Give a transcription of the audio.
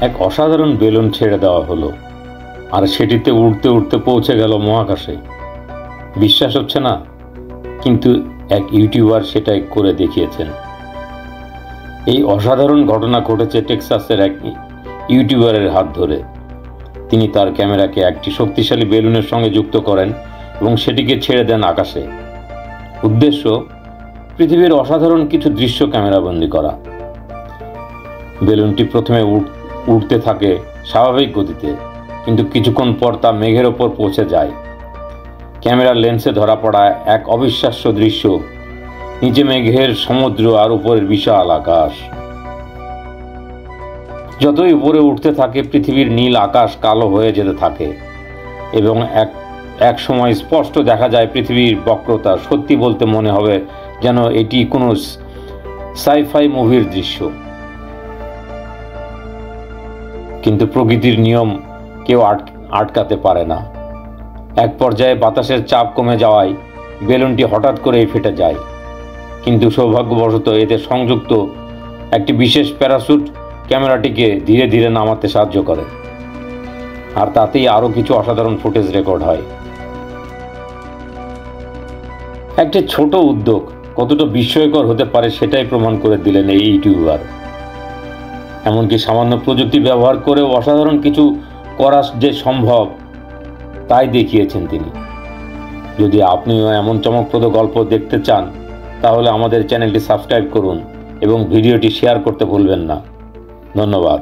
এক অসাধারণ বেলুন ছেড়ে দেওয়া হলো, আর সেটিতে উড়তে উড়তে পৌঁছে গেল মহাকাশে। বিশ্বাস হচ্ছে না, কিন্তু এক ইউটিউবার সেটাই করে দেখিয়েছেন। এই অসাধারণ ঘটনা ঘটেছে টেক্সাসের এক ইউটিউবারের হাত ধরে। তিনি তার ক্যামেরাকে একটি শক্তিশালী বেলুনের সঙ্গে যুক্ত করেন এবং সেটিকে ছেড়ে দেন আকাশে। উদ্দেশ্য, পৃথিবীর অসাধারণ কিছু দৃশ্য ক্যামেরাবন্দি করা। বেলুনটি প্রথমে উড়তে থাকে স্বাভাবিক গতিতে, কিন্তু কিছুক্ষণ পর তা মেঘের ওপর পৌঁছে যায়। ক্যামেরার লেন্সে ধরা পড়া এক অবিশ্বাস্য দৃশ্য, নিচে মেঘের সমুদ্র আর উপরের বিশাল আকাশ। যতই উপরে উঠতে থাকে পৃথিবীর নীল আকাশ কালো হয়ে যেতে থাকে এবং এক সময় স্পষ্ট দেখা যায় পৃথিবীর বক্রতা। সত্যি বলতে মনে হবে যেন এটি কোনো সাইফাই মুভির দৃশ্য। কিন্তু প্রকৃতির নিয়ম কেউ আটকাতে পারে না। এক পর্যায়ে বাতাসের চাপ কমে যাওয়ায় বেলুনটি হঠাৎ করেই ফেটে যায়, কিন্তু সৌভাগ্যবশত এতে সংযুক্ত একটি বিশেষ প্যারাসুট ক্যামেরাটিকে ধীরে ধীরে নামাতে সাহায্য করে, আর তাতেই আরও কিছু অসাধারণ ফুটেজ রেকর্ড হয়। একটি ছোট উদ্যোগ কতটা বিস্ময়কর হতে পারে সেটাই প্রমাণ করে দিলেন এই ইউটিউবার। এমনকি সামান্য প্রযুক্তি ব্যবহার করেও অসাধারণ কিছু করা যে সম্ভব তাই দেখিয়েছেন তিনি। যদি আপনিও এমন চমকপ্রদ গল্প দেখতে চান তাহলে আমাদের চ্যানেলটি সাবস্ক্রাইব করুন এবং ভিডিওটি শেয়ার করতে ভুলবেন না। ধন্যবাদ।